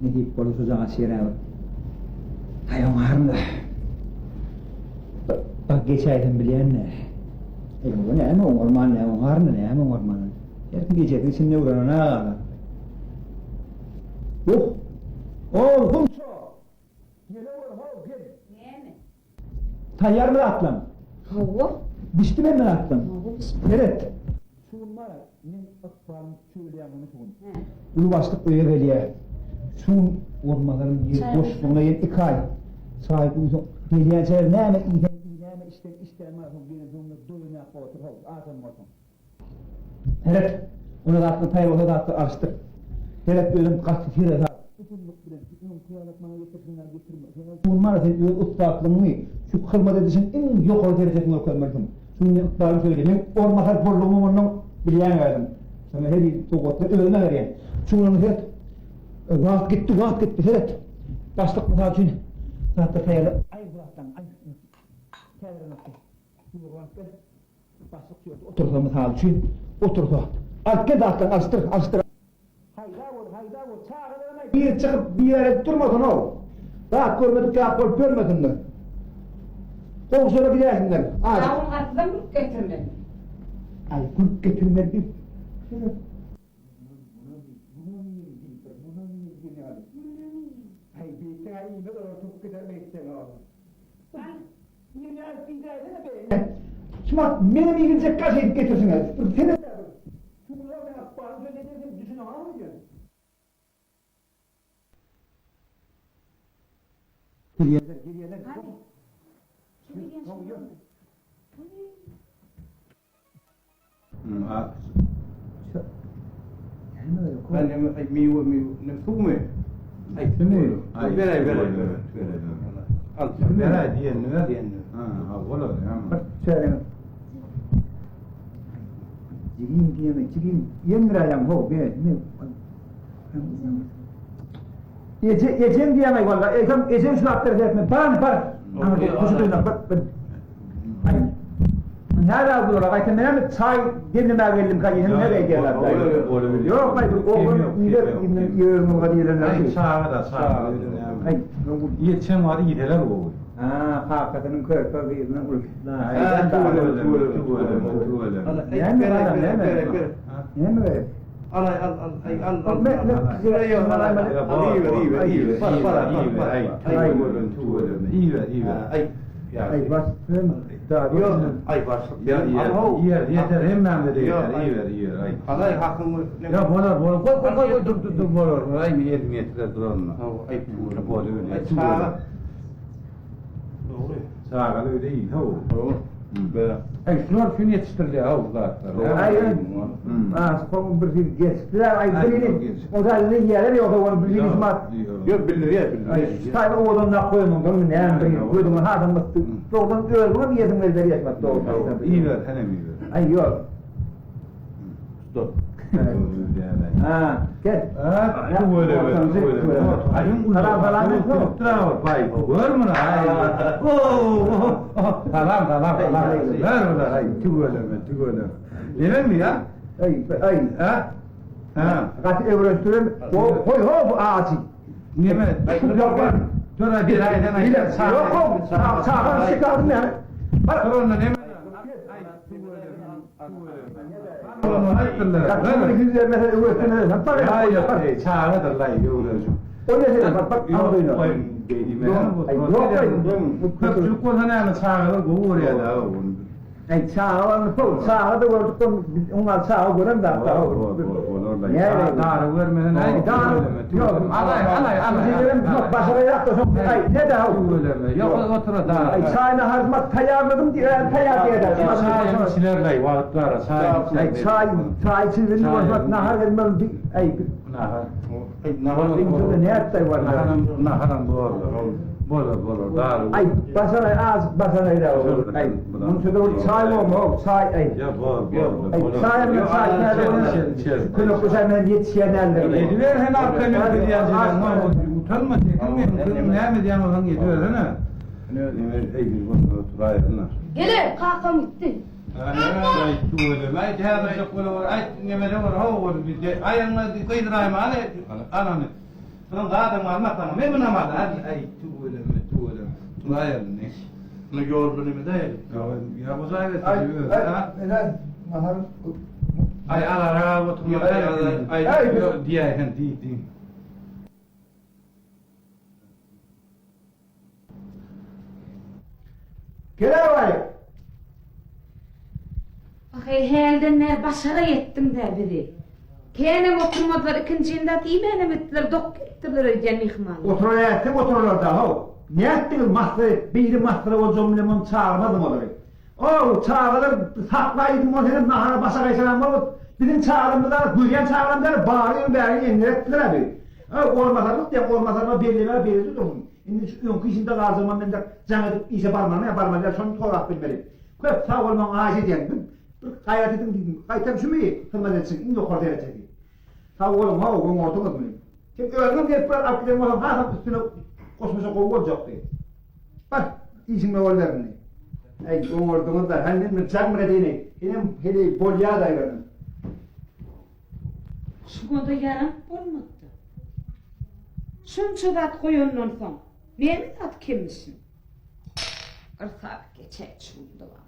Ne deyip konuşacağına şiire bak. Ayağım ağrımda. Bak geçeydim bileyen ne? Bu ne mi orman ne? Ağrını ne mi ormanı? Yarın geçeydim içinde uğrana ne ağrı? Yok. Oğlum çok. Gel oğlum oğlum gel. Niye mi? Tayyar mı atlam? Hava. Bişti mi atlam? Hava pişti. Evet. Şuun var ya, ne akbarın çöğüleyen bunu şuun. He. Ulu başlık öyle veliye. Şuun ormaların yeri boş, buna yer 2 ay. Sahibi uzun. Beliyeceğler ne mi iyiden işten marhum benim sonunda doyun yapma otur, ağzım otur. Evet. Ona da attı, tayyar ona da attı, açtı. Evet, ölüm kaçtı, fire da. Bütünlük bile, bütün kıyamet bana getirsinler, getirme. Şuun var ya, sen öyle ıslaklığını şu kırma dedişin en yok ortaya derecesini koymadım. Şunu ıslaklığı söyleyeyim, ormakar borluğumu ondan bileyen verdim. Sana her bir soğukta ölme vereyim. Şunun evet. Vaat gitti, evet. Başlık mı için? Zaten sayarlı. Ay kulaktan, ay. Sayarlı nasıl? Şimdi vaatken başlık yok. Oturdu mı için? Oturdu. Arka dağıttan açtır. Hayda vur. Çağırın. Bir çıkıp bir yere durmadın o. Rahat görmedik ya, görmedin mi? Kovsuna gidersinler. Yavrum arkadan mı getirmedin? Ay kurt getirmedi. Ay bir tane iyi de çok güzel bekler oğlum. Şimdi benim ilgilecek kaç edip getirsinler. Seni de şunlar ben akbarım söylediğim düşünemem mı diyor? Geriyeler. Hadi. Şunu genç. Anh mi phúc mi anh Thế này. về này ăn Vera diyen nữa. tiền Ha, olur ya. Şöyle. Cigim yemrayam ho be ne. Ecem diyemem valla. Ecem şu atları etme. Para. Ama kuşu duyuna bak. Nerede aldılar? Bakın ben mi çay demlemeye geldim kayının nereye geldiler? Yok hayır oğlum yiyorum o kadar yerler. Ay sağa da sağa. Ay Yetişen var gideler o. ha hakikaten kör kör yerine vur. Ne mi böyle? al Ay bastım. ay bas Yeter hemen de değil. İyi ver. alay hakkımı Ya bana koy dur bana. Ay mi yedim yeter durma. ay Bu öyle. sağ Sağa öyle değil. böyle Ay şunu yetiştirdi Allah. Ay son bir geçtiler ay birini o da ne yerler yok o birini ismat. yok bilir ya Tay odan da koyun onu ne yapayım koydum ha adam doğrudan öldüm bir yedim ver yaşmak doğru. İyi ver hani mi ver. Ay yok. stop Ha gel. Bu böyle. Ayın falan yok. Travo bay. Var mı ay? Tamam. Ver ona ay. Tügöle. Değil mi ya? Ay. Ha. Kaç euro sürüm? Koy ho ağacı. Nimet. Yok var. Sonra bir aydan ay. Yok sağ çıkardım yani. Sonra ne? Kaçın güzel mesela üretene ne yapar? Hayır, çağrı da lay yolacağım. O ne şey bak al oyunu. Çok kolay çağrı bu oraya da. Ay çağrı bu çağrı da var onlar çağrı gören de hatta. Dar vermeden ay yok alay başarı yaptı ay ne de öyle yok otura da. Ay çayını hazmat tayarladım diye tayar diye der. Çay silerlay vaatlara çay çiğdin hazmat nahar vermem ay nahar ne yaptı var naharan doğru. Bolo dar. Ay basana az basana da o. Ay bunun söylediği çay mı o çay ay. Ya bol. Ay çay mı çay nerede? Kılık kuşağından yetişenlerle. Ediver hen arkamı bir yazılan utanma çekinmeyin. Ne mi diyen olan gidiyor ha? Ne ey bir bunu oturaylar. Gelir kalkam gitti. Ay tuğle. Ay hada şokulu. Ay ne var ha o bir ayağına kıydıray mı? Ananı. Lan kadın almak tamam. Ben bunu almadım. Ay tu öyle mi tu öyle mi. Tu ayarlı ne? Ne gördün mi de? Ya bu zahmet Ay, ediyor. helal, mahar. Ay ara oturma. Ay diye hen di. Gel vay. Bakay herden ne başara yettim de biri. Kenem oturmadılar ikinciğinde değil benim ettiler, dok gittiler öyle mihman. Oturayatım otururlar ha. Ne ettiniz mahsır, biri mahsır o cümlemon çağırmadım onları. O çağırılır, saklaydım o senin nahara başa kaysalan var. Bizim çağrımda, duyan çağrımda bağırıyor, yenile ettiler abi. Olmasalık diye olmasalık belirler belirli durun. Şimdi şu yonkı içinde lazım ben de can edip iyice barmanlar sonra torak bilmeli. Hep sağ olmam acil diyen. Hayat edin, haytam şu mu iyi? Hırmat etsin, indi yukarıda edecek. Sağ olun ha, o gün ortamız mı? Şimdi öğrenim diye böyle akıllı olan ha üstüne koşmuşa kovu olacak diye. Bak, işin ol verin. Ey, o ordumuz da, hani ben çak mı dediğini, benim hele bol yağ dayılarım. Şuna da yaran olmadı. Şunca dat koyunun son. Mehmet at kimsin? Irsap geçer şunda var.